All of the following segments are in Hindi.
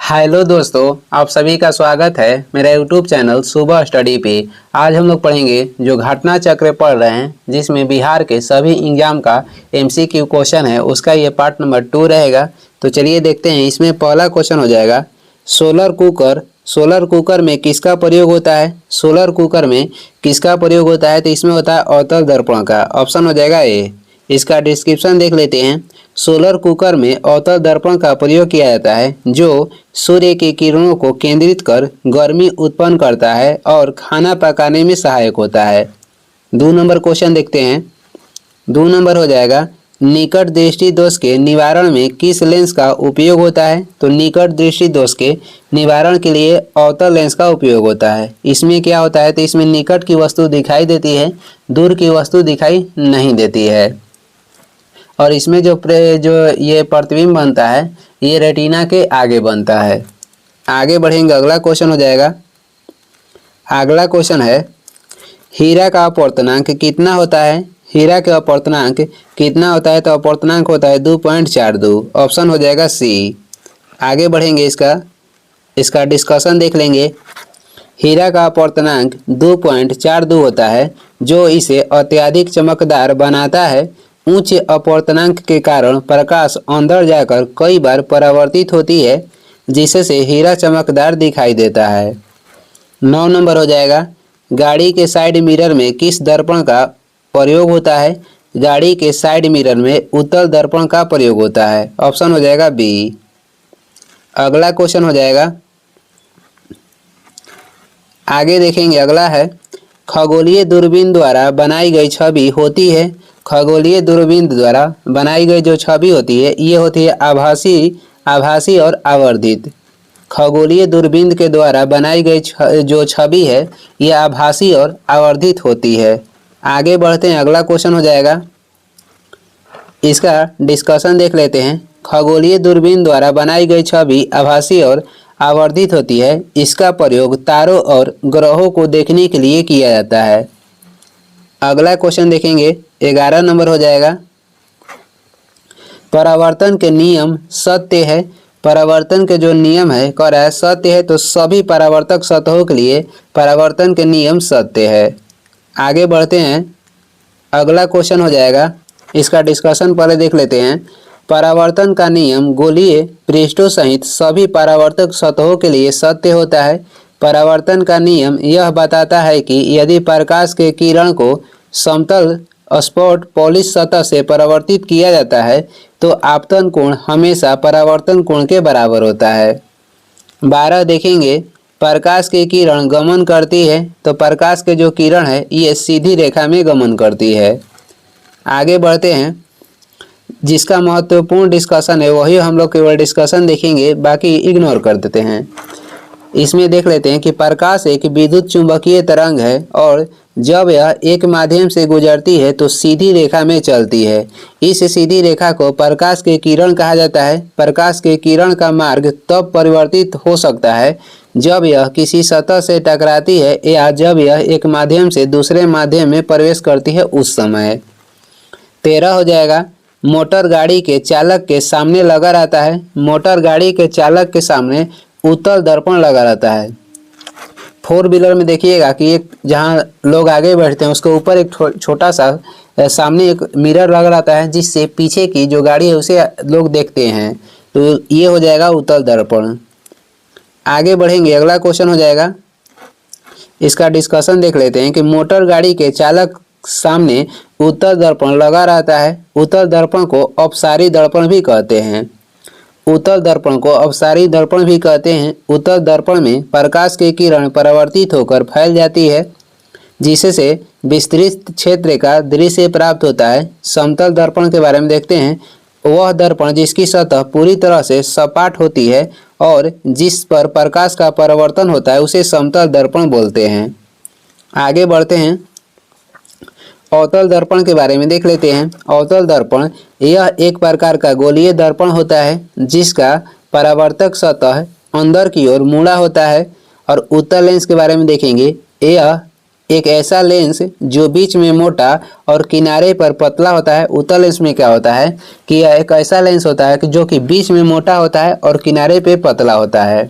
हेलो दोस्तों, आप सभी का स्वागत है मेरा यूट्यूब चैनल सुबह स्टडी पे। आज हम लोग पढ़ेंगे जो घटना चक्र पढ़ रहे हैं, जिसमें बिहार के सभी एग्जाम का एमसीक्यू क्वेश्चन है, उसका ये पार्ट नंबर 2 रहेगा। तो चलिए देखते हैं। इसमें पहला क्वेश्चन हो जाएगा सोलर कुकर। सोलर कुकर में किसका प्रयोग होता है? सोलर कुकर में किसका प्रयोग होता है? तो इसमें होता है अवतल दर्पण का। ऑप्शन हो जाएगा ए। इसका डिस्क्रिप्शन देख लेते हैं। सोलर कुकर में अवतल दर्पण का प्रयोग किया जाता है, जो सूर्य की किरणों को केंद्रित कर गर्मी उत्पन्न करता है और खाना पकाने में सहायक होता है। 2 नंबर क्वेश्चन देखते हैं। 2 नंबर हो जाएगा निकट दृष्टि दोष के निवारण में किस लेंस का उपयोग होता है? तो निकट दृष्टि दोष के निवारण के लिए अवतल लेंस का उपयोग होता है। इसमें क्या होता है? तो इसमें निकट की वस्तु दिखाई देती है, दूर की वस्तु दिखाई नहीं देती है। और इसमें जो ये प्रतिबिंब बनता है, ये रेटिना के आगे बनता है। आगे बढ़ेंगे, अगला क्वेश्चन हो जाएगा। अगला क्वेश्चन है हीरा का अपवर्तनांक कितना होता है? हीरा का अपवर्तनांक कितना होता है? तो अपवर्तनांक होता है 2.42। ऑप्शन हो जाएगा सी। आगे बढ़ेंगे, इसका डिस्कशन देख लेंगे। हीरा का अपवर्तनांक 2.42 होता है, जो इसे अत्यधिक चमकदार बनाता है। उच्च अपवर्तनांक के कारण प्रकाश अंदर जाकर कई बार परावर्तित होती है, जिससे हीरा चमकदार दिखाई देता है। 9 नंबर हो जाएगा गाड़ी के साइड मिरर में किस दर्पण का प्रयोग होता है? गाड़ी के साइड मिरर में उत्तल दर्पण का प्रयोग होता है। ऑप्शन हो जाएगा बी। अगला क्वेश्चन हो जाएगा, आगे देखेंगे। अगला है खगोलीय दूरबीन द्वारा बनाई गई छवि होती है। खगोलीय दूरबीन द्वारा बनाई गई जो छवि होती है, ये होती है आभासी और आवर्धित। खगोलीय दूरबीन के द्वारा बनाई गई जो छवि है, ये आभासी और आवर्धित होती है। आगे बढ़ते हैं, अगला क्वेश्चन हो जाएगा। इसका डिस्कशन देख लेते हैं। खगोलीय दूरबीन द्वारा बनाई गई छवि आभासी और आवर्धित होती है। इसका प्रयोग तारों और ग्रहों को देखने के लिए किया जाता है। अगला क्वेश्चन देखेंगे, 11 नंबर हो जाएगा। परावर्तन के नियम सत्य है। परावर्तन के जो नियम है कह रहा है सत्य है, तो सभी परावर्तक सतहों के लिए परावर्तन के नियम सत्य है। आगे बढ़ते हैं, अगला क्वेश्चन हो जाएगा। इसका डिस्कशन पहले देख लेते हैं। परावर्तन का नियम गोलीय पृष्ठों सहित सभी परावर्तक सतहों के लिए सत्य होता है। परावर्तन का नियम यह बताता है कि यदि प्रकाश के किरण को समतल स्पॉट पॉलिश सतह से परावर्तित किया जाता है, तो आपतन कोण हमेशा परावर्तन कोण के बराबर होता है। 12 देखेंगे, प्रकाश की किरण गमन करती है। तो प्रकाश के जो किरण है, ये सीधी रेखा में गमन करती है। आगे बढ़ते हैं, जिसका महत्वपूर्ण डिस्कशन है वही हम लोग केवल डिस्कशन देखेंगे, बाकी इग्नोर कर देते हैं। इसमें देख लेते हैं कि प्रकाश एक विद्युत चुंबकीय तरंग है, और जब यह एक माध्यम से गुजरती है तो सीधी रेखा में चलती है। इस सीधी रेखा को प्रकाश के किरण कहा जाता है। प्रकाश के किरण का मार्ग तब परिवर्तित हो सकता है जब यह किसी सतह से टकराती है, या जब यह एक माध्यम से दूसरे माध्यम में प्रवेश करती है, उस समय। 13 हो जाएगा, मोटर गाड़ी के चालक के सामने लगा रहता है। मोटर गाड़ी के चालक के सामने उत्तल दर्पण लगा रहता है। 4 व्हीलर में देखिएगा कि एक जहाँ लोग आगे बैठते हैं, उसके ऊपर एक छोटा सा सामने एक मिरर लगा रहता है, जिससे पीछे की जो गाड़ी है उसे लोग देखते हैं। तो ये हो जाएगा उत्तल दर्पण। आगे बढ़ेंगे, अगला क्वेश्चन हो जाएगा। इसका डिस्कशन देख लेते हैं कि मोटर गाड़ी के चालक सामने उत्तल दर्पण लगा रहता है। उत्तल दर्पण को अपसारी दर्पण भी कहते हैं। उत्तल दर्पण को अपसारी दर्पण भी कहते हैं। उत्तल दर्पण में प्रकाश की किरण परावर्तित होकर फैल जाती है, जिससे विस्तृत क्षेत्र का दृश्य प्राप्त होता है। समतल दर्पण के बारे में देखते हैं। वह दर्पण जिसकी सतह पूरी तरह से सपाट होती है और जिस पर प्रकाश का परावर्तन होता है, उसे समतल दर्पण बोलते हैं। आगे बढ़ते हैं, अवतल दर्पण के बारे में देख लेते हैं। अवतल दर्पण यह एक प्रकार का गोलीय दर्पण होता है, जिसका परावर्तक सतह अंदर की ओर मुड़ा होता है। और उत्तल लेंस के बारे में देखेंगे, यह एक ऐसा लेंस जो बीच में मोटा और किनारे पर पतला होता है। उत्तल लेंस में क्या होता है कि यह एक ऐसा लेंस होता है कि जो कि बीच में मोटा होता है और किनारे पे पतला होता है।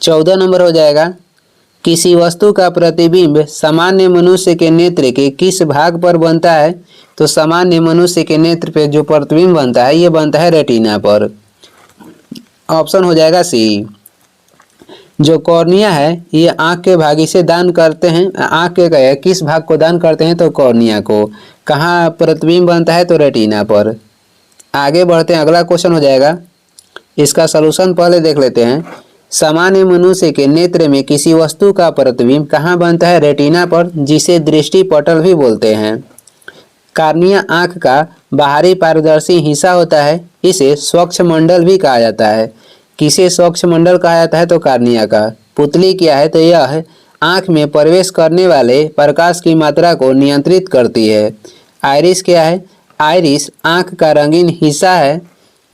14 नंबर हो जाएगा, किसी वस्तु का प्रतिबिंब सामान्य मनुष्य के नेत्र के किस भाग पर बनता है? तो सामान्य मनुष्य के नेत्र पे जो प्रतिबिंब बनता है ये बनता है रेटिना पर। ऑप्शन हो जाएगा सी। जो कॉर्निया है ये आंख के भाग इसे दान करते हैं, आंख के किस भाग को दान करते हैं? तो कॉर्निया को। कहाँ प्रतिबिंब बनता है? तो रेटिना पर। आगे बढ़ते हैं, अगला क्वेश्चन हो जाएगा, इसका सलूशन पहले देख लेते हैं। सामान्य मनुष्य के नेत्र में किसी वस्तु का प्रतिबिंब कहाँ बनता है? रेटिना पर, जिसे दृष्टि पटल भी बोलते हैं। कार्निया आंख का बाहरी पारदर्शी हिस्सा होता है, इसे स्वच्छ मंडल भी कहा जाता है। किसे स्वच्छ मंडल कहा जाता है? तो कार्निया का। पुतली क्या है? तो यह आंख में प्रवेश करने वाले प्रकाश की मात्रा को नियंत्रित करती है। आइरिस क्या है? आइरिस आंख का रंगीन हिस्सा है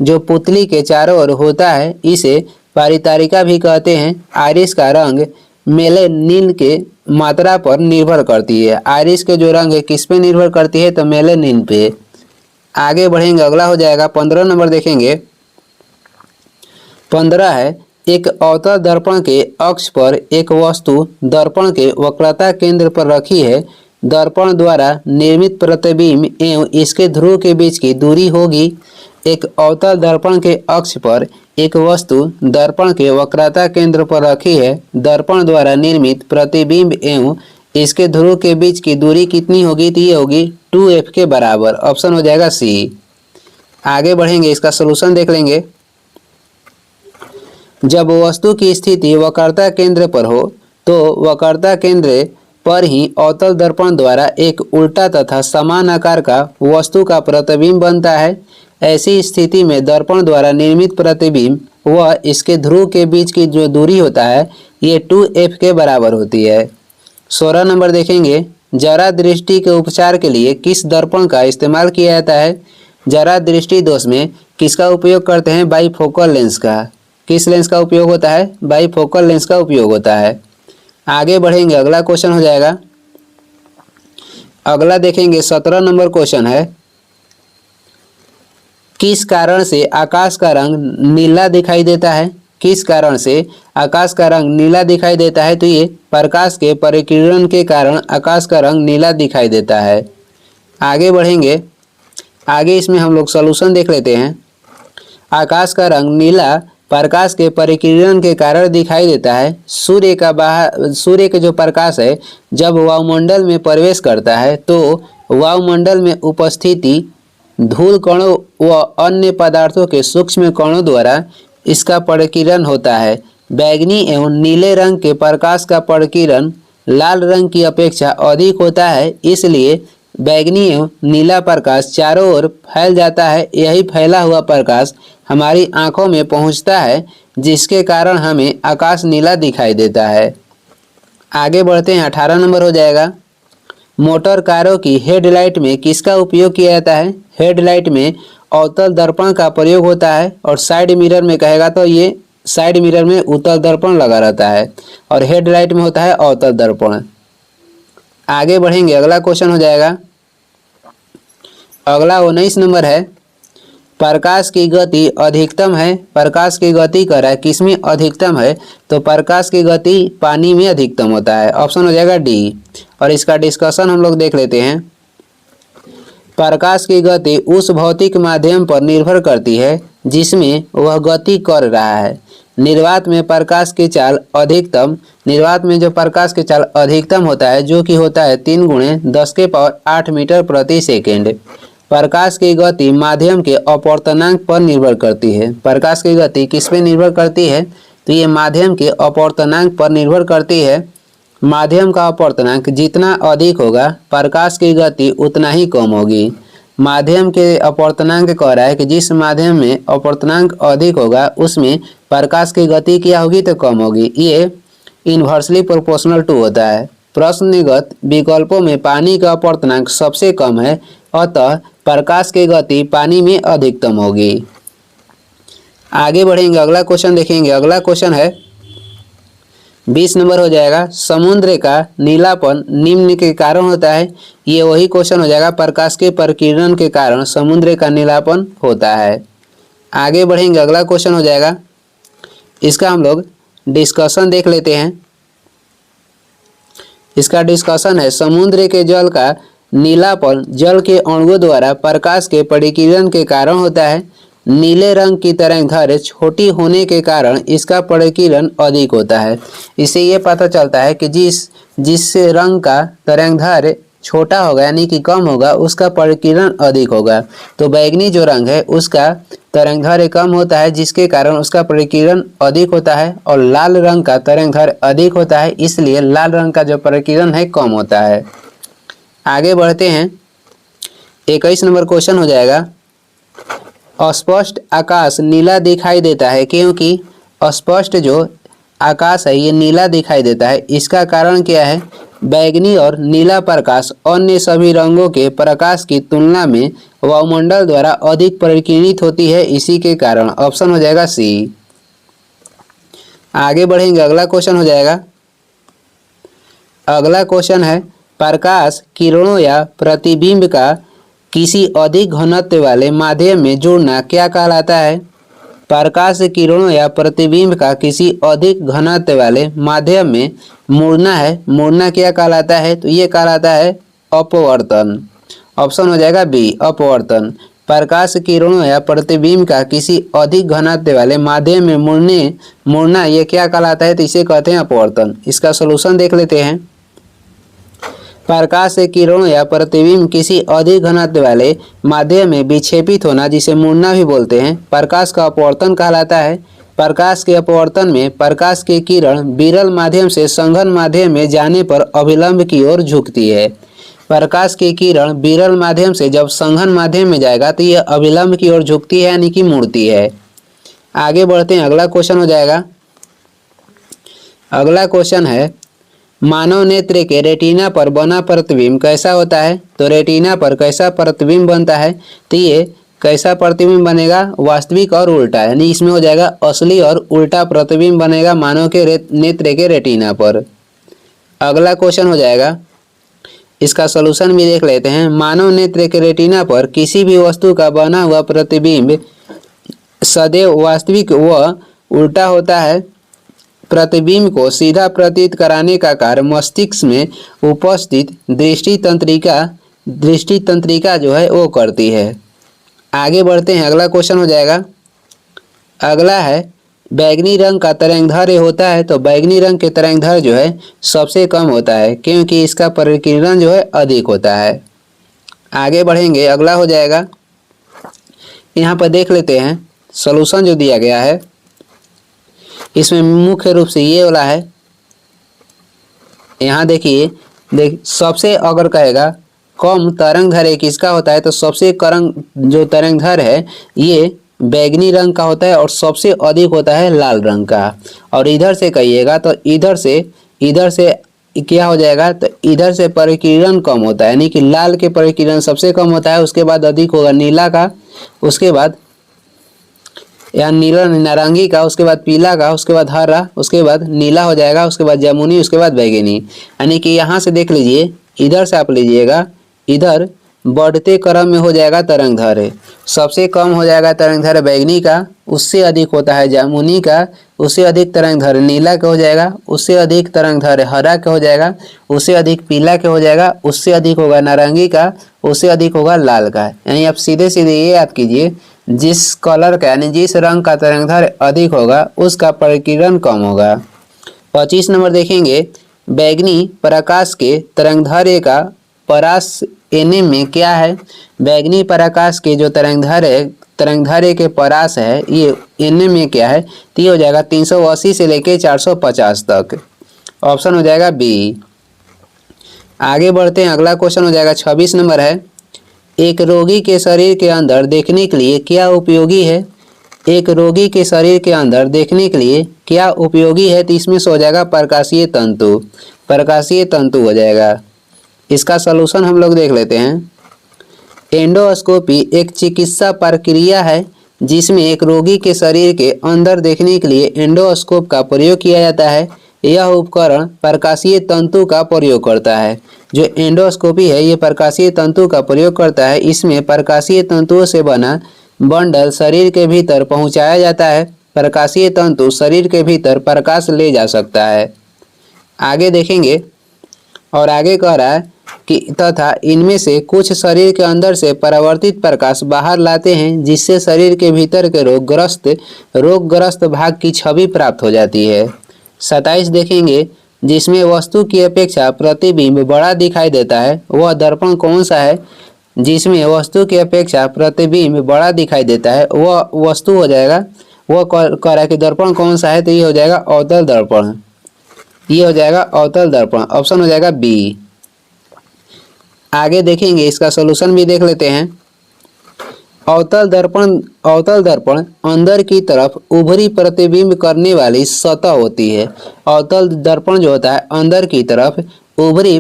जो पुतली के चारों ओर होता है, इसे परितारिका भी कहते हैं। आइरिस का रंग मेलेनिन के मात्रा पर निर्भर करती है। आइरिस के जो रंग है किस पे निर्भर करती है? तो मेलेनिन पे। आगे बढ़ेंगे, अगला हो जाएगा 15 नंबर देखेंगे। 15 है, एक अवतल दर्पण के अक्ष पर एक वस्तु दर्पण के वक्रता केंद्र पर रखी है। दर्पण द्वारा निर्मित प्रतिबिंब एवं इसके ध्रुव के बीच की दूरी होगी। एक अवतल दर्पण के अक्ष पर एक वस्तु दर्पण के वक्रता केंद्र पर रखी है। दर्पण द्वारा निर्मित प्रतिबिंब एवं इसके ध्रुव के बीच की दूरी कितनी होगी? तो ये होगी 2f के बराबर। ऑप्शन हो जाएगा सी। आगे बढ़ेंगे, इसका सलूशन देख लेंगे। जब वस्तु की स्थिति वक्रता केंद्र पर हो तो वक्रता केंद्र पर ही अवतल दर्पण द्वारा एक उल्टा तथा समान आकार का वस्तु का प्रतिबिंब बनता है। ऐसी स्थिति में दर्पण द्वारा निर्मित प्रतिबिंब व इसके ध्रुव के बीच की जो दूरी होता है ये 2f के बराबर होती है। 16 नंबर देखेंगे, जरा दृष्टि के उपचार के लिए किस दर्पण का इस्तेमाल किया जाता है? जरा दृष्टि दोष में किसका उपयोग करते हैं? बाईफोकल लेंस का। किस लेंस का उपयोग होता है? बाईफोकल लेंस का उपयोग होता है। आगे बढ़ेंगे, अगला क्वेश्चन हो जाएगा, अगला देखेंगे 17 नंबर क्वेश्चन है, किस कारण से आकाश का रंग नीला दिखाई देता है? किस कारण से आकाश का रंग नीला दिखाई देता है? तो ये प्रकाश के परिकिरण के कारण आकाश का रंग नीला दिखाई देता है। आगे बढ़ेंगे, आगे इसमें हम लोग सॉल्यूशन देख लेते हैं। आकाश का रंग नीला प्रकाश के परिकिरण के कारण दिखाई देता है। सूर्य के जो प्रकाश है जब वायुमंडल में प्रवेश करता है तो वायुमंडल में उपस्थिति धूल कणों व अन्य पदार्थों के सूक्ष्म कणों द्वारा इसका परिकिरण होता है। बैंगनी एवं नीले रंग के प्रकाश का परिकिरण लाल रंग की अपेक्षा अधिक होता है, इसलिए बैंगनी एवं नीला प्रकाश चारों ओर फैल जाता है। यही फैला हुआ प्रकाश हमारी आंखों में पहुंचता है, जिसके कारण हमें आकाश नीला दिखाई देता है। आगे बढ़ते हैं, 18 नंबर हो जाएगा, मोटर कारों की हेडलाइट में किसका उपयोग किया जाता है? हेडलाइट में अवतल दर्पण का प्रयोग होता है और साइड मिरर में कहेगा तो ये साइड मिरर में उत्तल दर्पण लगा रहता है और हेडलाइट में होता है अवतल दर्पण। आगे बढ़ेंगे, अगला क्वेश्चन हो जाएगा, अगला 19 नंबर है, प्रकाश की गति अधिकतम है। प्रकाश की गति कर रहा है किसमें अधिकतम है? तो प्रकाश की गति पानी में अधिकतम होता है। ऑप्शन हो जाएगा डी। और इसका डिस्कशन हम लोग देख लेते हैं। प्रकाश की गति उस भौतिक माध्यम पर निर्भर करती है जिसमें वह गति कर रहा है। निर्वात में प्रकाश की चाल अधिकतम, निर्वात में जो प्रकाश की चाल अधिकतम होता है जो कि होता है 3 × 10⁸ मीटर प्रति सेकेंड। प्रकाश की गति माध्यम के अपवर्तनांक पर निर्भर करती है। प्रकाश की गति किस पे निर्भर करती है? तो ये माध्यम के अपवर्तनांक पर निर्भर करती है। माध्यम का अपवर्तनांक जितना अधिक होगा प्रकाश की गति उतना ही कम होगी। माध्यम के अपवर्तनांक कह रहा है कि जिस माध्यम में अपवर्तनांक अधिक होगा उसमें प्रकाश की गति क्या होगी? तो कम होगी। ये इन्वर्सली प्रोपोर्शनल टू होता है। प्रश्नगत विकल्पों में पानी का अपवर्तनांक सबसे कम है, अतः प्रकाश की गति पानी में अधिकतम होगी। आगे बढ़ेंगे, अगला क्वेश्चन देखेंगे। अगला क्वेश्चन है, 20 नंबर हो जाएगा समुद्र का नीलापन निम्न के कारण होता है। ये वही क्वेश्चन हो जाएगा, प्रकाश के प्रकीर्णन के कारण समुद्र का नीलापन होता है। आगे बढ़ेंगे, अगला क्वेश्चन हो जाएगा, इसका हम लोग डिस्कशन देख लेते हैं। इसका डिस्कशन है समुद्र के जल का नीलापन जल के अणुओं द्वारा प्रकाश के परिकिरण के कारण होता है। नीले रंग की तरंगदैर्घ्य छोटी होने के कारण इसका परिकिरण अधिक होता है। इससे ये पता चलता है कि जिस रंग का तरंगदैर्घ्य छोटा होगा यानी कि कम होगा उसका परिकिरण अधिक होगा। तो बैगनी जो रंग है उसका तरंगदैर्घ्य कम होता है जिसके कारण उसका परिकिरण अधिक होता है, और लाल रंग का तरंगदैर्घ्य अधिक होता है इसलिए लाल रंग का जो परिकिरण है कम होता है। आगे बढ़ते हैं, 21 नंबर क्वेश्चन हो जाएगा, अस्पष्ट आकाश नीला दिखाई देता है क्योंकि अस्पष्ट जो आकाश है ये नीला दिखाई देता है। इसका कारण क्या है? बैगनी और नीला प्रकाश अन्य सभी रंगों के प्रकाश की तुलना में वायुमंडल द्वारा अधिक परिकिरणित होती है, इसी के कारण। ऑप्शन हो जाएगा सी। आगे बढ़ेंगे, अगला क्वेश्चन हो जाएगा, अगला क्वेश्चन है प्रकाश किरणों या प्रतिबिंब का किसी अधिक घनत्व वाले माध्यम में जुड़ना क्या कहलाता है? प्रकाश किरणों या प्रतिबिंब का किसी अधिक घनत्व वाले माध्यम में मुड़ना है, मुड़ना क्या कहलाता है? तो ये कहलाता है अपवर्तन। ऑप्शन हो जाएगा बी, अपवर्तन। प्रकाश किरणों या प्रतिबिंब का किसी अधिक घनत्व वाले माध्यम में मुड़ना ये क्या कहलाता है? तो इसे कहते हैं अपवर्तन। इसका सलूशन देख लेते हैं। प्रकाश से किरणों या प्रतिबिंब किसी अधिक घनत्व वाले माध्यम में विक्षेपित होना जिसे मुड़ना भी बोलते हैं, प्रकाश का अपवर्तन कहलाता है। प्रकाश के अपवर्तन में प्रकाश की किरण विरल माध्यम से सघन माध्यम में जाने पर अभिलंब की ओर झुकती है। प्रकाश की किरण विरल माध्यम से जब सघन माध्यम में जाएगा तो यह अभिलंब की ओर झुकती है यानी कि मुड़ती है। आगे बढ़ते हैं, अगला क्वेश्चन हो जाएगा, अगला क्वेश्चन है मानव नेत्र के रेटिना पर बना प्रतिबिंब कैसा होता है? तो रेटिना पर कैसा प्रतिबिंब बनता है? तो ये कैसा प्रतिबिंब बनेगा? वास्तविक और उल्टा, यानी इसमें हो जाएगा असली और उल्टा प्रतिबिंब बनेगा मानव के नेत्र के रेटिना पर। अगला क्वेश्चन हो जाएगा, इसका सलूशन भी देख लेते हैं। मानव नेत्र के रेटिना पर किसी भी वस्तु का बना हुआ प्रतिबिंब सदैव वास्तविक व उल्टा होता है। प्रतिबिंब को सीधा प्रतीत कराने का कार्य मस्तिष्क में उपस्थित दृष्टि तंत्रिका जो है वो करती है। आगे बढ़ते हैं, अगला क्वेश्चन हो जाएगा, अगला है बैगनी रंग का तरंगदैर्घ्य होता है। तो बैगनी रंग के तरंगदैर्घ्य जो है सबसे कम होता है क्योंकि इसका परिकिरण जो है अधिक होता है। आगे बढ़ेंगे, अगला हो जाएगा, यहाँ पर देख लेते हैं सलूशन जो दिया गया है। इसमें मुख्य रूप से ये वाला है, यहाँ देखिए, सबसे अगर कहेगा कम तरंगदैर्घ्य किसका होता है तो सबसे कम जो तरंगदैर्घ्य है ये बैगनी रंग का होता है और सबसे अधिक होता है लाल रंग का। और इधर से कहिएगा तो इधर से क्या हो जाएगा? तो इधर से परिकिरण कम होता है, यानी कि लाल के परिकिरण सबसे कम होता है, उसके बाद अधिक होगा नीला का, उसके बाद या नीला नारंगी का, उसके बाद पीला का, उसके बाद हरा, उसके बाद नीला हो जाएगा, उसके बाद जामुनी, उसके बाद बैगनी। यानी कि यहाँ से देख लीजिए, इधर से आप लीजिएगा, इधर बढ़ते क्रम में हो जाएगा तरंगदैर्घ्य। सबसे कम हो जाएगा तरंगदैर्घ्य बैगनी का, उससे अधिक होता है जामुनी का, उससे अधिक तरंगदैर्घ्य नीला का हो जाएगा, उससे अधिक तरंगदैर्घ्य हरा का हो जाएगा, उससे अधिक पीला का हो जाएगा, उससे अधिक होगा नारंगी का, उससे अधिक होगा लाल का। यानी आप सीधे सीधे ये याद कीजिए, जिस कलर का यानी जिस रंग का तरंगदैर्घ्य अधिक होगा उसका परिकिरण कम होगा। 25 नंबर देखेंगे, बैगनी प्रकाश के तरंगदैर्घ्य का परास एनएम में क्या है? बैगनी प्रकाश के जो तरंगदैर्घ्य के परास है ये एनएम में क्या है? तो ये हो जाएगा 380 से लेके 450 तक। ऑप्शन हो जाएगा बी। आगे बढ़ते हैं, अगला क्वेश्चन हो जाएगा 26 नंबर है, एक रोगी के शरीर के अंदर देखने के लिए क्या उपयोगी है? एक रोगी के शरीर के अंदर देखने के लिए क्या उपयोगी है? तो इसमें से हो जाएगा प्रकाशीय तंतु, प्रकाशीय तंतु हो जाएगा। इसका सलूशन हम लोग देख लेते हैं। एंडोस्कोपी एक चिकित्सा प्रक्रिया है जिसमें एक रोगी के शरीर के अंदर देखने के लिए एंडोस्कोप का प्रयोग किया जाता है। यह उपकरण प्रकाशीय तंतु का प्रयोग करता है। जो एंडोस्कोपी है ये प्रकाशीय तंतु का प्रयोग करता है। इसमें प्रकाशीय तंतुओं से बना बंडल शरीर के भीतर पहुंचाया जाता है। प्रकाशीय तंतु शरीर के भीतर प्रकाश ले जा सकता है। आगे देखेंगे और आगे कह रहा है कि तथा इनमें से कुछ शरीर के अंदर से परावर्तित प्रकाश बाहर लाते हैं, जिससे शरीर के भीतर के रोगग्रस्त भाग की छवि प्राप्त हो जाती है। 27 देखेंगे, जिसमें वस्तु की अपेक्षा प्रतिबिंब बड़ा दिखाई देता है वह दर्पण कौन सा है? जिसमें वस्तु की अपेक्षा प्रतिबिंब बड़ा दिखाई देता है वह वस्तु हो जाएगा, वह कह रहा है कि दर्पण कौन सा है, तो ये हो जाएगा अवतल दर्पण। ये हो जाएगा अवतल दर्पण, ऑप्शन हो जाएगा बी। आगे देखेंगे, इसका सॉल्यूशन भी देख लेते हैं। अवतल दर्पण अंदर की तरफ उभरी प्रतिबिंब करने वाली सतह होती है। अवतल दर्पण जो होता है अंदर की तरफ उभरी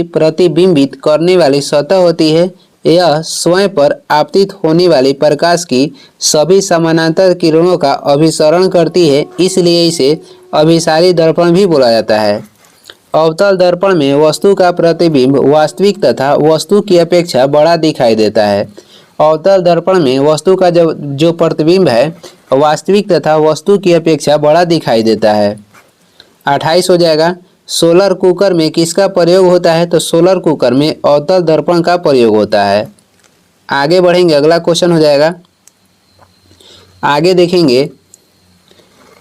प्रतिबिंबित करने वाली सतह होती है। यह स्वयं पर आपतित होने वाली प्रकाश की सभी समानांतर किरणों का अभिसरण करती है, इसलिए इसे अभिसारी दर्पण भी बोला जाता है। अवतल दर्पण में वस्तु का प्रतिबिंब वास्तविक तथा वस्तु की अपेक्षा बड़ा दिखाई देता है। अवतल दर्पण में वस्तु का जो प्रतिबिंब है वास्तविक तथा वस्तु की अपेक्षा बड़ा दिखाई देता है। 28 हो जाएगा, सोलर कुकर में किसका प्रयोग होता है? तो सोलर कुकर में अवतल दर्पण का प्रयोग होता है। आगे बढ़ेंगे, अगला क्वेश्चन हो जाएगा। आगे देखेंगे,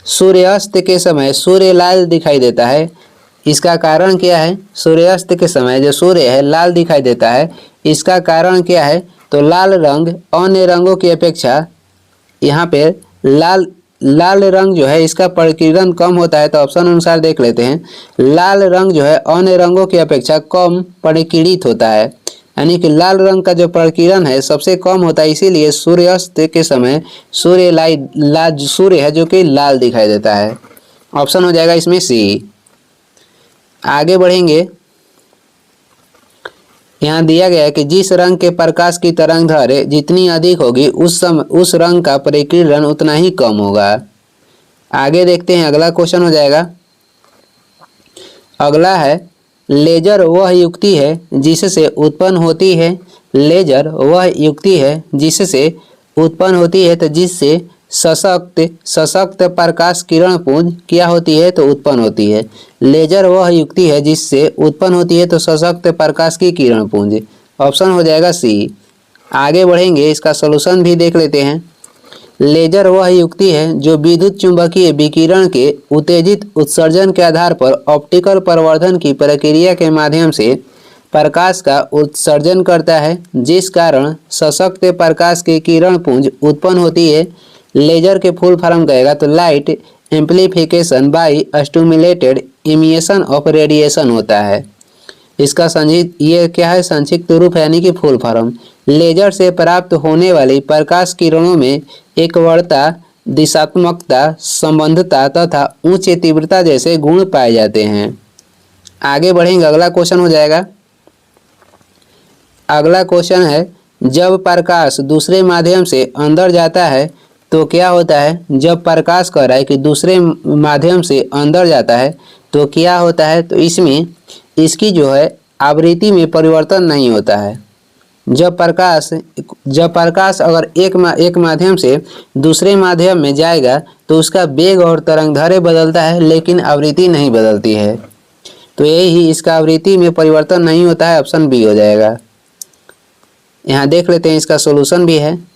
सूर्यास्त के समय सूर्य लाल दिखाई देता है, इसका कारण क्या है? सूर्यास्त के समय जो सूर्य है लाल दिखाई देता है, इसका कारण क्या है? तो लाल रंग अन्य रंगों की अपेक्षा यहाँ पे लाल रंग जो है इसका प्रकीर्णन कम होता है, तो ऑप्शन अनुसार देख लेते हैं। लाल रंग जो है अन्य रंगों की अपेक्षा कम परिकीर्णित होता है, यानी कि लाल रंग का जो प्रकीर्णन है सबसे कम होता है, इसीलिए सूर्यास्त के समय सूर्य है जो कि लाल दिखाई देता है। ऑप्शन हो जाएगा इसमें सी। आगे बढ़ेंगे, यहाँ दिया गया है कि जिस रंग के प्रकाश की तरंगदैर्घ्य जितनी अधिक होगी उस रंग का परिकीर्णन उतना ही कम होगा। आगे देखते हैं, अगला क्वेश्चन हो जाएगा। अगला है, लेजर वह युक्ति है जिससे उत्पन्न होती है। लेजर वह युक्ति है जिससे उत्पन्न होती है, तो जिससे सशक्त प्रकाश किरण पुंज क्या होती है? तो उत्पन्न होती है। लेजर वह युक्ति है जिससे उत्पन्न होती है तो सशक्त प्रकाश की किरण पुंज, ऑप्शन हो जाएगा सी। आगे बढ़ेंगे, इसका सॉल्यूशन भी देख लेते हैं। लेजर वह युक्ति है जो विद्युत चुंबकीय विकिरण के उत्तेजित उत्सर्जन के आधार पर ऑप्टिकल प्रवर्धन की प्रक्रिया के माध्यम से प्रकाश का उत्सर्जन करता है, जिस कारण सशक्त प्रकाश की किरण पुंज उत्पन्न होती है। लेजर के फुल फॉर्म कहेगा तो light amplification by stimulated emission of radiation होता है। इसका ये क्या है? संक्षिप्त रूप है, यानी कि फुल फॉर्म। लेजर से प्राप्त होने वाली प्रकाश किरणों में एकवर्णता, दिशात्मकता, संबंधता तथा उच्च तीव्रता जैसे गुण पाए जाते हैं। आगे बढ़ेंगे, अगला क्वेश्चन हो जाएगा। अगला क्वेश्चन है, जब प्रकाश दूसरे माध्यम से अंदर जाता है तो क्या होता है? जब प्रकाश कह रहा है कि दूसरे माध्यम से अंदर जाता है तो क्या होता है? तो इसमें इसकी जो है आवृत्ति में परिवर्तन नहीं होता है। जब प्रकाश अगर एक माध्यम से दूसरे माध्यम में जाएगा तो उसका वेग और तरंगदैर्घ्य बदलता है, लेकिन आवृत्ति नहीं बदलती है। तो यही इसका आवृत्ति में परिवर्तन नहीं होता है, ऑप्शन बी हो जाएगा। यहाँ देख लेते हैं, इसका सॉल्यूशन भी है।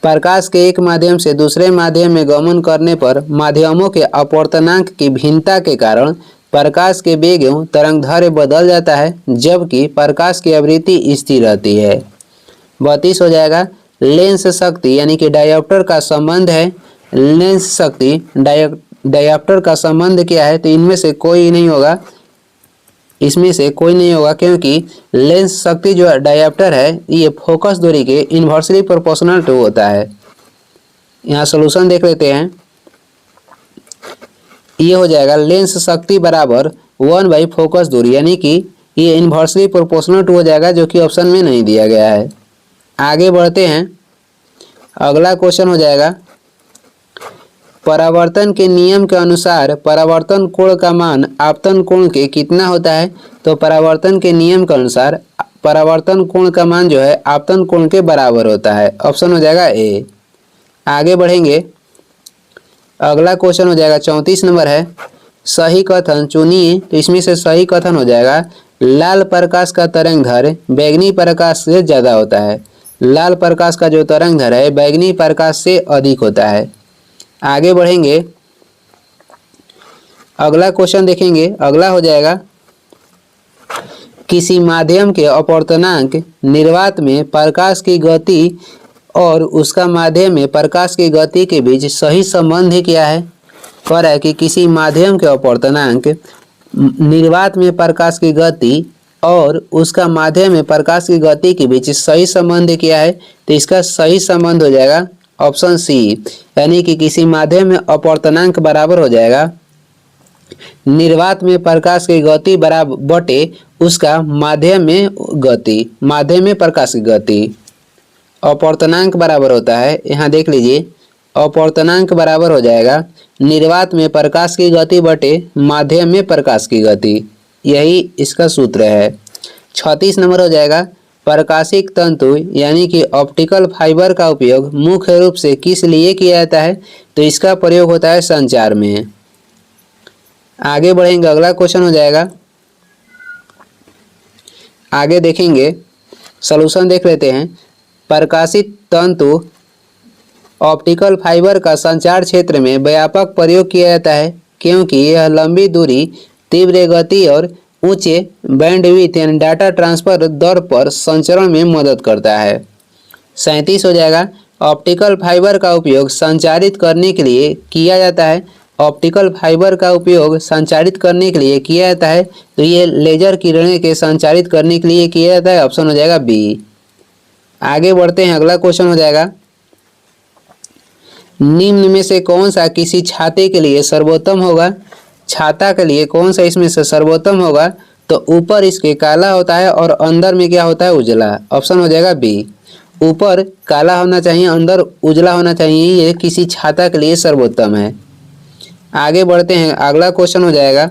प्रकाश के एक माध्यम से दूसरे माध्यम में गमन करने पर माध्यमों के अपवर्तनांक की भिन्नता के कारण प्रकाश के वेग एवं तरंगदैर्घ्य बदल जाता है, जबकि प्रकाश की आवृत्ति स्थिर रहती है। 32 हो जाएगा। लेंस शक्ति यानी कि डायोप्टर का संबंध है। लेंस शक्ति डायोप्टर का संबंध क्या है? तो इनमें से कोई नहीं होगा, इसमें से कोई नहीं होगा, क्योंकि लेंस शक्ति जो डायोप्टर है ये फोकस दूरी के इन्वर्सली प्रोपोर्शनल टू होता है। यहाँ सॉल्यूशन देख लेते हैं। ये हो जाएगा लेंस शक्ति बराबर 1 फोकस दूरी, यानी कि ये इन्वर्सली प्रोपोर्शनल टू हो जाएगा, जो कि ऑप्शन में नहीं दिया गया है। आगे बढ़ते हैं, अगला क्वेश्चन हो जाएगा। परावर्तन के नियम के अनुसार परावर्तन कोण का मान आपतन कोण के कितना होता है? तो परावर्तन के नियम के अनुसार परावर्तन कोण का मान जो है आपतन कोण के बराबर होता है। ऑप्शन हो जाएगा ए। आगे बढ़ेंगे, अगला क्वेश्चन हो जाएगा 34 नंबर है, सही कथन चुनिए। तो इसमें से सही कथन हो जाएगा लाल प्रकाश का तरंगदैर्घ्य बैंगनी प्रकाश से ज़्यादा होता है। लाल प्रकाश का जो तरंगदैर्घ्य है बैंगनी प्रकाश से अधिक होता है। आगे बढ़ेंगे, अगला क्वेश्चन देखेंगे। अगला हो जाएगा किसी माध्यम के अपवर्तनांक निर्वात में प्रकाश की गति और उसका माध्यम में प्रकाश की गति के बीच सही संबंध क्या है? कह रहा है कि किसी माध्यम के अपवर्तनांक निर्वात में प्रकाश की गति और उसका माध्यम में प्रकाश की गति के बीच सही संबंध क्या है? तो इसका सही संबंध हो जाएगा ऑप्शन सी, यानी कि किसी माध्यम में अपवर्तनांक बराबर हो जाएगा निर्वात में प्रकाश की गति बराबर बटे उसका माध्यम में गति, माध्यम में प्रकाश की गति। अपवर्तनांक बराबर होता है, यहाँ देख लीजिए, अपवर्तनांक बराबर हो जाएगा निर्वात में प्रकाश की गति बटे माध्यम में प्रकाश की गति। यही इसका सूत्र है। 36 नंबर हो जाएगा, प्रकाशिक तंतु यानी कि ऑप्टिकल फाइबर का उपयोग मुख्य रूप से किस लिए किया जाता है? तो इसका प्रयोग होता है संचार में। आगे बढ़ेंगे, अगला क्वेश्चन हो जाएगा, आगे देखेंगे, सॉल्यूशन देख लेते हैं। प्रकाशित तंतु ऑप्टिकल फाइबर का संचार क्षेत्र में व्यापक प्रयोग किया जाता है क्योंकि यह लंबी दूरी, तीव्र गति और ऊंचे बैंडविड्थ यानी डाटा ट्रांसफर दर पर संचरण में मदद करता है। 37 हो जाएगा, ऑप्टिकल फाइबर का उपयोग संचारित करने के लिए किया जाता है। ऑप्टिकल फाइबर का उपयोग संचारित करने के लिए किया जाता है, तो ये लेजर किरणें के संचारित करने के लिए किया जाता है। ऑप्शन हो जाएगा बी। आगे बढ़ते हैं, अगला क्वेश्चन हो जाएगा, निम्न में से कौन सा किसी छाते के लिए सर्वोत्तम होगा? छाता के लिए कौन सा इसमें से सर्वोत्तम होगा? तो ऊपर इसके काला होता है और अंदर में क्या होता है? उजला। ऑप्शन हो जाएगा बी, ऊपर काला होना चाहिए, अंदर उजला होना चाहिए, ये किसी छाता के लिए सर्वोत्तम है। आगे बढ़ते हैं, अगला क्वेश्चन हो जाएगा,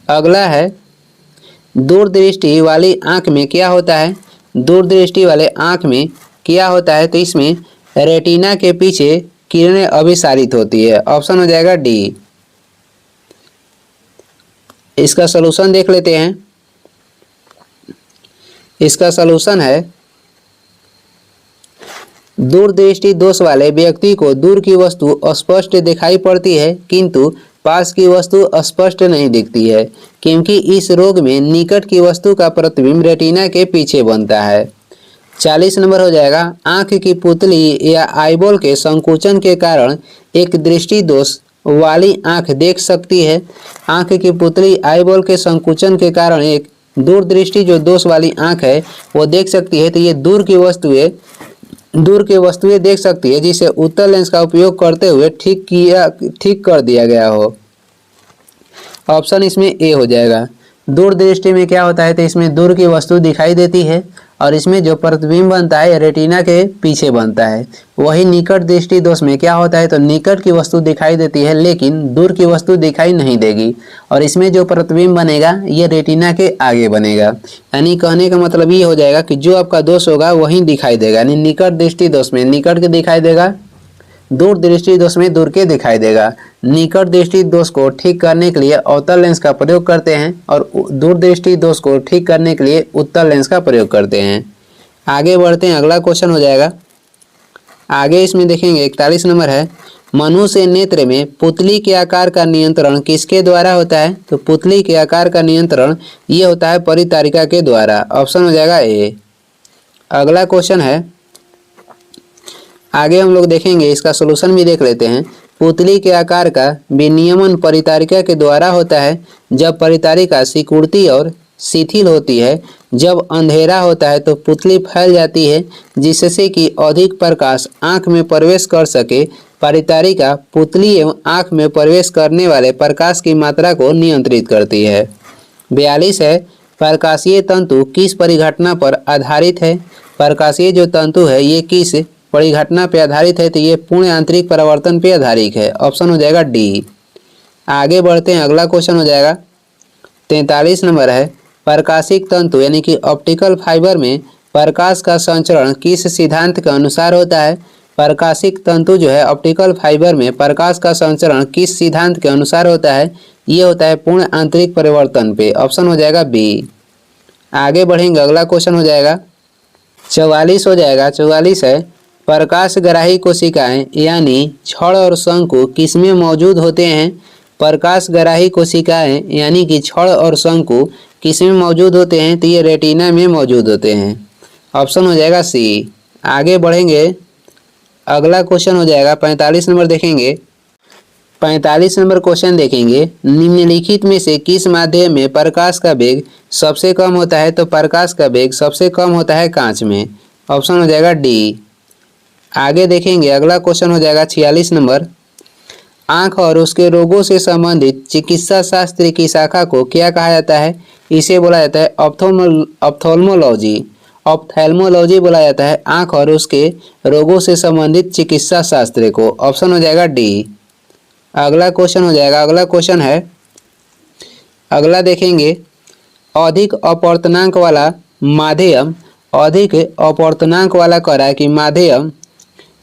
अगला है दूरदृष्टि वाली आंख में क्या होता है? दूरदृष्टि वाले आंख में क्या होता है? तो इसमें रेटिना के पीछे किरणें अभिसारित होती है। ऑप्शन हो जाएगा डी। इसका सलूशन देख लेते हैं। इसका सलूशन है, दूरदृष्टि दोष वाले व्यक्ति को दूर की वस्तु स्पष्ट दिखाई पड़ती है किंतु पास की वस्तु स्पष्ट नहीं दिखती है क्योंकि इस रोग में निकट की वस्तु का प्रतिबिंब रेटिना के पीछे बनता है। 40 नंबर हो जाएगा, आंख की पुतली या आईबॉल के संकुचन के कारण एक दृष्टि दोष वाली आंख देख सकती है। आंख की पुतली आईबॉल के संकुचन के कारण एक दूरदृष्टि जो दोष वाली आंख है वो देख सकती है। तो ये दूर की वस्तुएं देख सकती है जिसे उत्तल लेंस का उपयोग करते हुए ठीक कर दिया गया हो। ऑप्शन इसमें ए हो जाएगा। दूरदृष्टि में क्या होता है? तो इसमें दूर की वस्तु दिखाई देती है और इसमें जो प्रतिबिंब बनता है रेटिना के पीछे बनता है। वही निकट दृष्टि दोष में क्या होता है? तो निकट की वस्तु दिखाई देती है लेकिन दूर की वस्तु दिखाई नहीं देगी और इसमें जो प्रतिबिंब बनेगा ये रेटिना के आगे बनेगा। यानी कहने का मतलब ये हो जाएगा कि जो आपका दोष होगा वही दिखाई देगा। यानी निकट दृष्टि दोष में निकट के दिखाई देगा, दूर दृष्टि दोष में दूर के दिखाई देगा। निकट दृष्टि दोष को ठीक करने के लिए अवतल लेंस का प्रयोग करते हैं और दूर दृष्टि दोष को ठीक करने के लिए उत्तल लेंस का प्रयोग करते हैं। आगे बढ़ते हैं, अगला क्वेश्चन हो जाएगा, आगे इसमें देखेंगे 41 नंबर है, मनुष्य नेत्र में पुतली के आकार का नियंत्रण किसके द्वारा होता है? तो पुतली के आकार का नियंत्रण ये होता है परितारिका के द्वारा। ऑप्शन हो जाएगा ए। अगला क्वेश्चन है, आगे हम लोग देखेंगे, इसका सलूशन भी देख लेते हैं। पुतली के आकार का विनियमन परितारिका के द्वारा होता है। जब परितारिका सिकुड़ती और शिथिल होती है, जब अंधेरा होता है तो पुतली फैल जाती है जिससे कि अधिक प्रकाश आंख में प्रवेश कर सके। परितारिका पुतली एवं आंख में प्रवेश करने वाले प्रकाश की मात्रा को नियंत्रित करती है। 42 है, प्रकाशीय तंतु किस परिघटना पर आधारित है? प्रकाशीय जो तंतु है ये किस परिघटना पे आधारित है तो ये पूर्ण आंतरिक परावर्तन पे आधारित है। ऑप्शन हो जाएगा डी। आगे बढ़ते हैं, अगला क्वेश्चन हो जाएगा 43 नंबर है, प्रकाशिक तंतु यानी कि ऑप्टिकल फाइबर में प्रकाश का संचरण किस सिद्धांत के अनुसार होता है? प्रकाशिक तंतु जो है ऑप्टिकल फाइबर में प्रकाश का संचरण किस सिद्धांत के अनुसार होता है? ये होता है पूर्ण आंतरिक परिवर्तन पे। ऑप्शन हो जाएगा बी। आगे बढ़ेंगे, अगला क्वेश्चन हो जाएगा 44 हो जाएगा। 44 है, प्रकाशग्राही कोशिकाएं यानी छड़ और शंकु किसमें मौजूद होते हैं? प्रकाशग्राही कोशिकाएं यानी कि छड़ और शंकु किसमें मौजूद होते हैं? तो ये रेटिना में मौजूद होते हैं। ऑप्शन हो जाएगा सी। आगे बढ़ेंगे, अगला क्वेश्चन हो जाएगा 45 नंबर देखेंगे। 45 नंबर क्वेश्चन देखेंगे, निम्नलिखित में से किस माध्यम में प्रकाश का वेग सबसे कम होता है? तो प्रकाश का वेग सबसे कम होता है कांच में। ऑप्शन हो जाएगा डी। आगे देखेंगे, अगला क्वेश्चन हो जाएगा 46 नंबर, आंख और उसके रोगों से संबंधित चिकित्सा शास्त्र की शाखा को क्या कहा जाता है? इसे बोला जाता है ऑप्थेल्मोलॉजी। ऑप्थेल्मोलॉजी बोला जाता है आंख और उसके रोगों से संबंधित चिकित्सा शास्त्र को। ऑप्शन हो जाएगा डी। अगला क्वेश्चन हो जाएगा, अगला क्वेश्चन है, अगला देखेंगे, अधिक अपवर्तनांक वाला माध्यम, अधिक अपवर्तनांक वाला करा कि माध्यम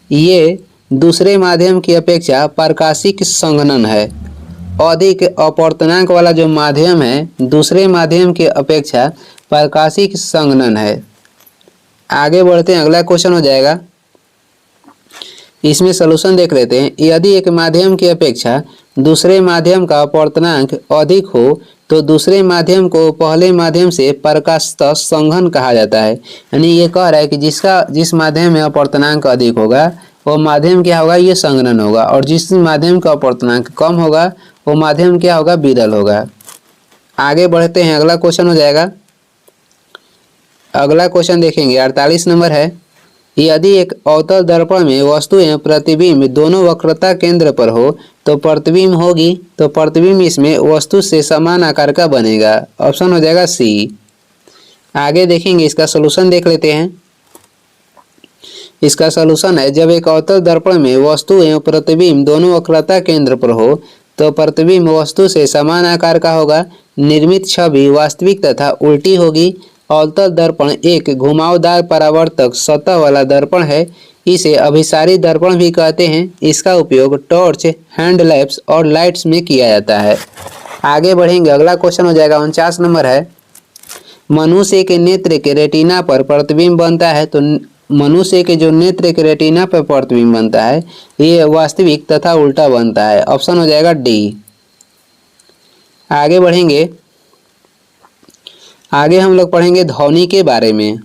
ये दूसरे माध्यम की अपेक्षा प्रकाशिक संघनन है। अधिक अपवर्तनांक वाला जो माध्यम है दूसरे माध्यम की अपेक्षा प्रकाशिक संघनन है। आगे बढ़ते हैं, अगला क्वेश्चन हो जाएगा, इसमें सलूशन देख लेते हैं। यदि एक माध्यम की अपेक्षा दूसरे माध्यम का अपवर्तनांक अधिक हो तो दूसरे माध्यम को पहले माध्यम से प्रकाशत संघन कहा जाता है। यानी ये कह रहा है कि जिस माध्यम में अपवर्तनांक अधिक होगा वो माध्यम क्या होगा? ये संघनन होगा, और जिस माध्यम का अपवर्तनांक कम होगा वो माध्यम क्या होगा? विरल होगा। आगे बढ़ते हैं, अगला क्वेश्चन हो जाएगा, अगला क्वेश्चन देखेंगे 48 नंबर है, यदि एक अवतल दर्पण में वस्तु एवं प्रतिबिंब दोनों वक्रता केंद्र पर हो तो प्रतिबिंब होगी, तो प्रतिबिंब इसमें वस्तु से समान आकार का बनेगा। ऑप्शन हो जाएगा सी। आगे देखेंगे, इसका सलूशन देख लेते हैं। इसका सलूशन है, जब एक अवतल दर्पण में वस्तु एवं प्रतिबिंब दोनों वक्रता केंद्र पर हो तो प्रतिबिंब वस्तु से समान आकार का होगा। निर्मित छवि वास्तविक तथा उल्टी होगी। अवतल दर्पण एक घुमावदार परावर्तक सतह वाला दर्पण है। इसे अभिसारी दर्पण भी कहते हैं। इसका उपयोग टॉर्च, हैंडलैम्प्स और लाइट्स में किया जाता है। आगे बढ़ेंगे, अगला क्वेश्चन हो जाएगा 49 नंबर है, मनुष्य के नेत्र के रेटिना पर प्रतिबिंब बनता है। तो मनुष्य के जो नेत्र के रेटिना पर प्रतिबिंब बनता है ये वास्तविक तथा उल्टा बनता है। ऑप्शन हो जाएगा डी। आगे बढ़ेंगे, आगे हम लोग पढ़ेंगे ध्वनि के बारे में।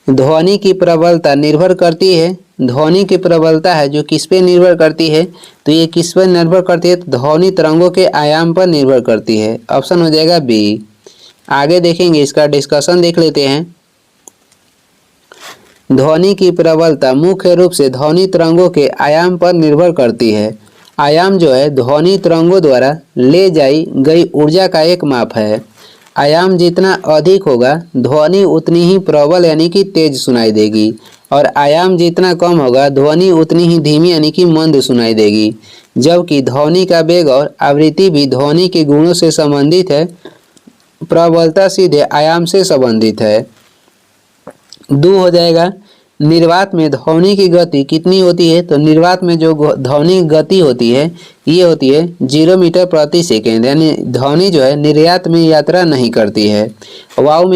ध्वनि की प्रबलता निर्भर करती है, ध्वनि की प्रबलता है जो किस पे निर्भर करती है? तो ये किस पर निर्भर करती है? तो ध्वनि तरंगों के आयाम पर निर्भर करती है। ऑप्शन हो जाएगा बी। आगे देखेंगे, इसका डिस्कशन देख लेते हैं। ध्वनि की प्रबलता मुख्य रूप से ध्वनि तरंगों के आयाम पर निर्भर करती है। आयाम जो है ध्वनि तरंगों द्वारा ले जाई गई ऊर्जा का एक माप है। आयाम जितना अधिक होगा ध्वनि उतनी ही प्रबल यानी कि तेज सुनाई देगी, और आयाम जितना कम होगा ध्वनि उतनी ही धीमी यानी कि मंद सुनाई देगी। जबकि ध्वनि का वेग और आवृत्ति भी ध्वनि के गुणों से संबंधित है, प्रबलता सीधे आयाम से संबंधित है। 2 हो जाएगा, निर्वात में ध्वनि की गति कितनी होती है? तो निर्वात में जो ध्वनि गति होती है ये होती है 0 मीटर प्रति सेकेंड, यानी ध्वनि जो है निर्यात में यात्रा नहीं करती है। वायु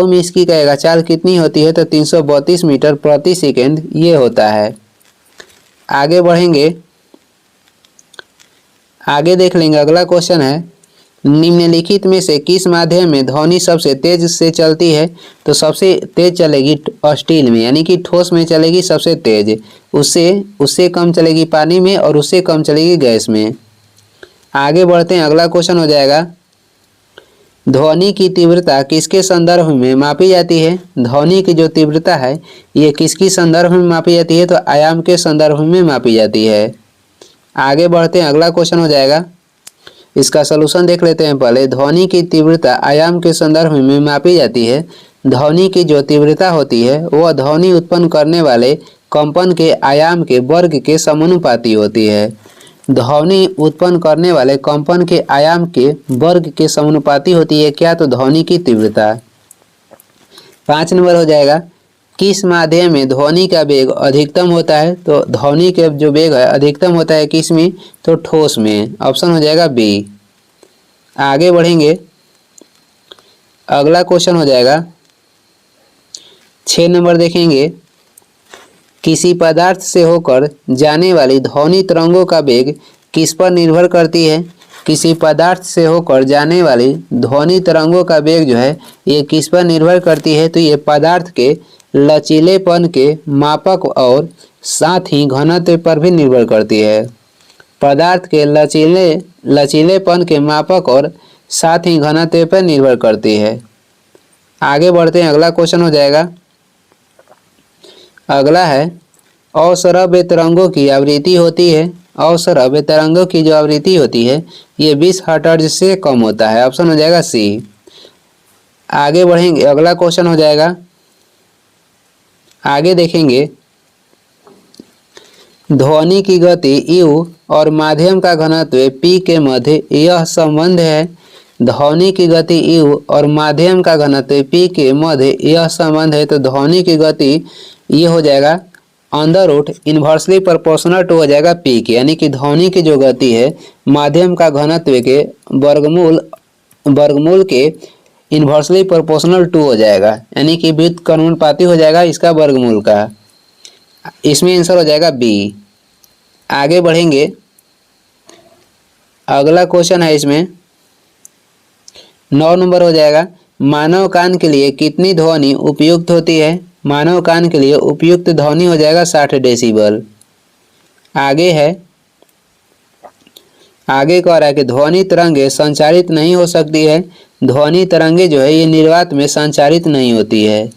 में इसकी कहेगा चाल कितनी होती है? तो 332 मीटर प्रति सेकेंड ये होता है। आगे बढ़ेंगे, आगे देख लेंगे, अगला क्वेश्चन है, निम्नलिखित में से किस माध्यम में ध्वनि सबसे तेज से चलती है? तो सबसे तेज चलेगी स्टील में, यानी कि ठोस में चलेगी सबसे तेज। उससे कम चलेगी पानी में, और उससे कम चलेगी गैस में। आगे बढ़ते हैं, अगला क्वेश्चन हो जाएगा, ध्वनि की तीव्रता किसके संदर्भ में मापी जाती है? ध्वनि की जो तीव्रता है ये किसकी संदर्भ में मापी जाती है? तो आयाम के संदर्भ में मापी जाती है। आगे बढ़ते हैं, अगला क्वेश्चन हो जाएगा, इसका सलूशन देख लेते हैं पहले। ध्वनि की तीव्रता आयाम के संदर्भ में मापी जाती है ध्वनि की जो तीव्रता होती है वह ध्वनि उत्पन्न करने वाले कंपन के आयाम के वर्ग के समानुपाती होती है। ध्वनि उत्पन्न करने वाले कंपन के आयाम के वर्ग के समानुपाती होती है क्या? तो ध्वनि की तीव्रता। 5 नंबर हो जाएगा, किस माध्यम में ध्वनि का वेग अधिकतम होता है? तो ध्वनि के जो वेग है अधिकतम होता है किस में? तो ठोस में। ऑप्शन हो जाएगा बी। आगे बढ़ेंगे, अगला क्वेश्चन हो जाएगा 6 नंबर देखेंगे, किसी पदार्थ से होकर जाने वाली ध्वनि तरंगों का वेग किस पर निर्भर करती है? किसी पदार्थ से होकर जाने वाली ध्वनि तरंगों का वेग जो है ये किस पर निर्भर करती है? तो ये पदार्थ के लचीलेपन के मापक और साथ ही घनत्व पर भी निर्भर करती है। पदार्थ के लचीलेपन के मापक और साथ ही घनत्व पर निर्भर करती है। आगे बढ़ते हैं, अगला क्वेश्चन हो जाएगा, अगला है अश्रव्य तरंगों की आवृत्ति होती है। अश्रव्य तरंगों की जो आवृत्ति होती है ये 20 हर्ट्ज से कम होता है। ऑप्शन हो जाएगा सी। आगे बढ़ेंगे, अगला क्वेश्चन हो जाएगा, आगे देखेंगे, ध्वनि की गति u और माध्यम का घनत्व p के मध्य यह संबंध है। ध्वनि की गति u और माध्यम का घनत्व p के मध्य यह संबंध है। तो ध्वनि की गति ये हो जाएगा under root inversely proportional to हो जाएगा p के, यानी कि ध्वनि की जो गति है माध्यम का घनत्व के वर्गमूल के इन्वर्सली प्रोपोर्शनल टू हो जाएगा, यानी कि व्युत्क्रमानुपाती हो जाएगा इसका वर्गमूल का। इसमें आंसर हो जाएगा बी। आगे बढ़ेंगे, अगला क्वेश्चन है इसमें 9 नंबर हो जाएगा, मानव कान के लिए कितनी ध्वनि उपयुक्त होती है? मानव कान के लिए उपयुक्त ध्वनि हो जाएगा 60 डेसिबल। आगे है, आगे कह रहा है कि ध्वनि तरंगे संचारित नहीं हो सकती है। ध्वनि तरंगे जो है ये निर्वात में संचारित नहीं होती है।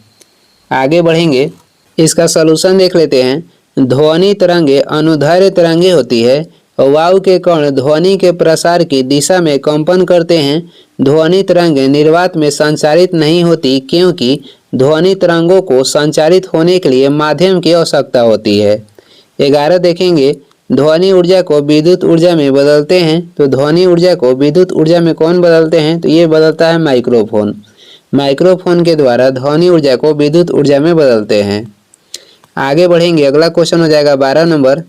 आगे बढ़ेंगे, इसका सलूशन देख लेते हैं। ध्वनि तरंगे अनुदैर्ध्य तरंगे होती है। वायु के कण ध्वनि के प्रसार की दिशा में कंपन करते हैं। ध्वनि तरंगे निर्वात में संचारित नहीं होती क्योंकि ध्वनि तरंगों को संचारित होने के लिए माध्यम की आवश्यकता होती है। 11 देखेंगे, ध्वनि ऊर्जा को विद्युत ऊर्जा में बदलते हैं। तो ध्वनि ऊर्जा को विद्युत ऊर्जा में कौन बदलते हैं? तो ये बदलता है माइक्रोफोन। माइक्रोफोन के द्वारा ध्वनि ऊर्जा को विद्युत ऊर्जा में बदलते हैं। आगे बढ़ेंगे, अगला क्वेश्चन हो जाएगा 12 नंबर,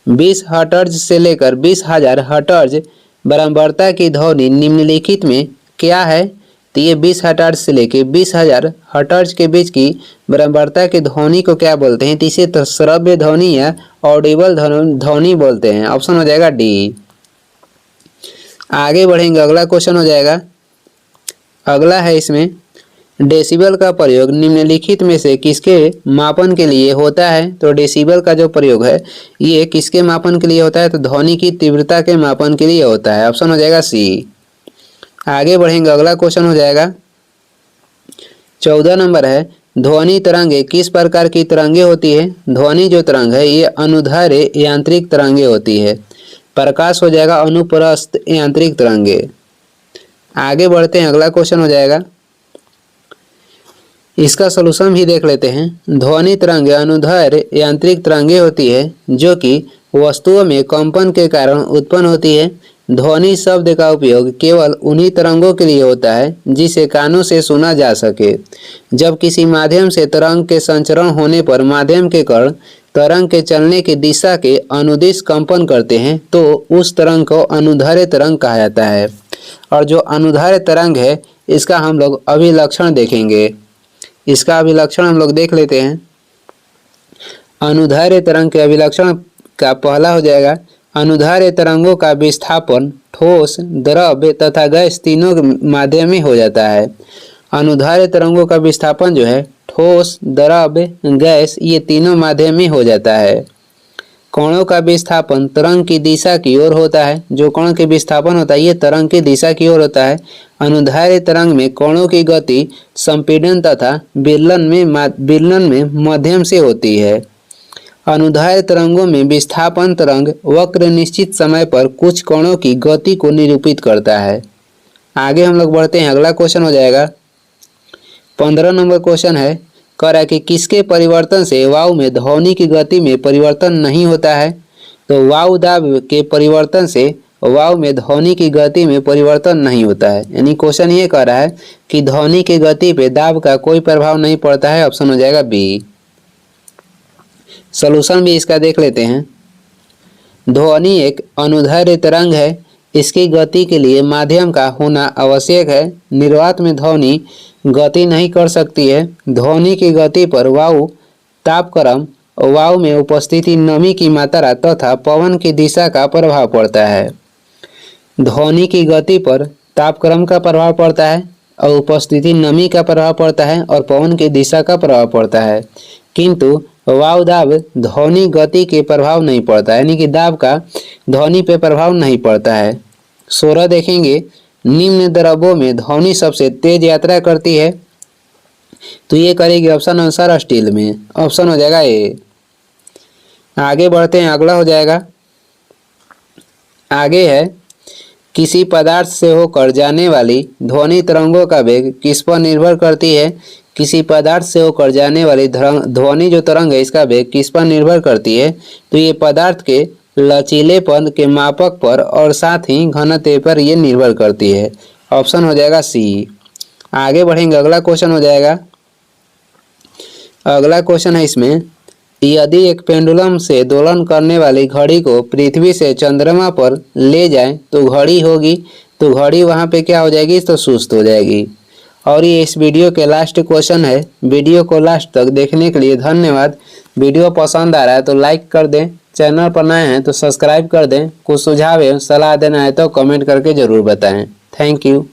20 हर्ट्ज से लेकर 20,000 हर्ट्ज बराबरता की ध्वनि निम्नलिखित में क्या है? तो ये 20 हर्ट्ज से लेकर 20,000 हर्ट्ज के बीच की बराबरता की ध्वनि को क्या बोलते हैं? तो इसे तो श्रव्य ध्वनि या ऑडिबल ध्वनि बोलते हैं। ऑप्शन हो जाएगा डी। आगे बढ़ेंगे, अगला क्वेश्चन हो जाएगा, अगला है इसमें, डेसिबल का प्रयोग निम्नलिखित में से किसके मापन के लिए होता है? तो डेसिबल का जो प्रयोग है ये किसके मापन के लिए होता है? तो ध्वनि की तीव्रता के मापन के लिए होता है। ऑप्शन हो जाएगा सी। आगे बढ़ेंगे, अगला क्वेश्चन हो जाएगा 14 नंबर है, ध्वनि तरंगे किस प्रकार की तरंगे होती है? ध्वनि जो तरंग है ये अनुदैर्ध्य यांत्रिक तरंगे होती है। प्रकाश हो जाएगा अनुप्रस्थ यांत्रिक तरंगे। आगे बढ़ते हैं, अगला क्वेश्चन हो जाएगा, इसका सलूशन भी देख लेते हैं। ध्वनि तरंगे अनुदैर्ध्य यांत्रिक तरंगे होती है जो कि वस्तुओं में कंपन के कारण उत्पन्न होती है। ध्वनि शब्द का उपयोग केवल उन्हीं तरंगों के लिए होता है जिसे कानों से सुना जा सके। जब किसी माध्यम से तरंग के संचरण होने पर माध्यम के कण तरंग के चलने की दिशा के अनुदिश कंपन करते हैं तो उस तरंग को अनुदैर्ध्य तरंग कहा जाता है। और जो अनुदैर्ध्य तरंग है इसका हम लोग अभिलक्षण देखेंगे। इसका अभिलक्षण हम लोग देख लेते हैं। अनुदैर्ध्य तरंग के अभिलक्षण का पहला हो जाएगा, अनुदैर्ध्य तरंगों का विस्थापन ठोस, द्रव तथा गैस तीनों के माध्यम में हो जाता है। अनुदैर्ध्य तरंगों का विस्थापन जो है ठोस, द्रव, गैस ये तीनों माध्यम में हो जाता है। कणों का विस्थापन तरंग की दिशा की ओर होता है। जो कण के विस्थापन होता है ये तरंग की दिशा की ओर होता है। अनुदैर्ध्य तरंग में कणों की गति संपीड़न तथा विलयन में मध्यम से होती है। अनुदैर्ध्य तरंगों में विस्थापन तरंग वक्र निश्चित समय पर कुछ कणों की गति को निरूपित करता है। आगे हम लोग बढ़ते हैं, अगला क्वेश्चन हो जाएगा 15 नंबर क्वेश्चन है, कह रहा है कि किसके परिवर्तन से वायु में ध्वनि की गति में परिवर्तन नहीं होता है। तो वायु दाब के परिवर्तन से वायु में ध्वनि की गति में परिवर्तन नहीं होता है। यानी क्वेश्चन ये कह रहा है कि ध्वनि की गति पे दाब का कोई प्रभाव नहीं पड़ता है। ऑप्शन हो जाएगा बी। सॉल्यूशन भी इसका देख लेते हैं। ध्वनि एक अनुदैर्ध्य तरंग है, इसकी गति के लिए माध्यम का होना आवश्यक है। निर्वात में ध्वनि गति नहीं कर सकती है। ध्वनि की गति पर वायु तापक्रम, वायु में उपस्थिति नमी की मात्रा तथा पवन की दिशा का प्रभाव पड़ता है। ध्वनि की गति पर तापक्रम का प्रभाव पड़ता है और उपस्थिति नमी का प्रभाव पड़ता है और पवन की दिशा का प्रभाव पड़ता है, किंतु वायु दाब ध्वनि गति के प्रभाव नहीं पड़ता है, यानी कि दाब का ध्वनि पे प्रभाव नहीं पड़ता है। 16 देखेंगे, निम्न द्रव्यों में ध्वनि सबसे तेज यात्रा करती है। तो ये करेगी ऑप्शन अनुसार स्टील में। ऑप्शन हो जाएगा ए। आगे बढ़ते हैं, अगला हो जाएगा, आगे है किसी पदार्थ से होकर जाने वाली ध्वनि तरंगों का वेग किस पर निर्भर करती है। किसी पदार्थ से होकर जाने वाली ध्वनि जो तरंग है इसका वेग किस पर निर्भर करती है। तो ये पदार्थ के लचीलेपन के मापक पर और साथ ही घनत्व पर ये निर्भर करती है। ऑप्शन हो जाएगा सी। आगे बढ़ेंगे, अगला क्वेश्चन हो जाएगा। अगला क्वेश्चन है इसमें, यदि एक पेंडुलम से दोलन करने वाली घड़ी को पृथ्वी से चंद्रमा पर ले जाए तो घड़ी होगी, तो घड़ी वहाँ पे क्या हो जाएगी, तो सुस्त हो जाएगी। और ये इस वीडियो के लास्ट क्वेश्चन है। वीडियो को लास्ट तक देखने के लिए धन्यवाद। वीडियो पसंद आ रहा है तो लाइक कर दें, चैनल पर नए हैं तो सब्सक्राइब कर दें। कुछ सुझाव एवं सलाह देना है तो कमेंट करके ज़रूर बताएं। Thank you.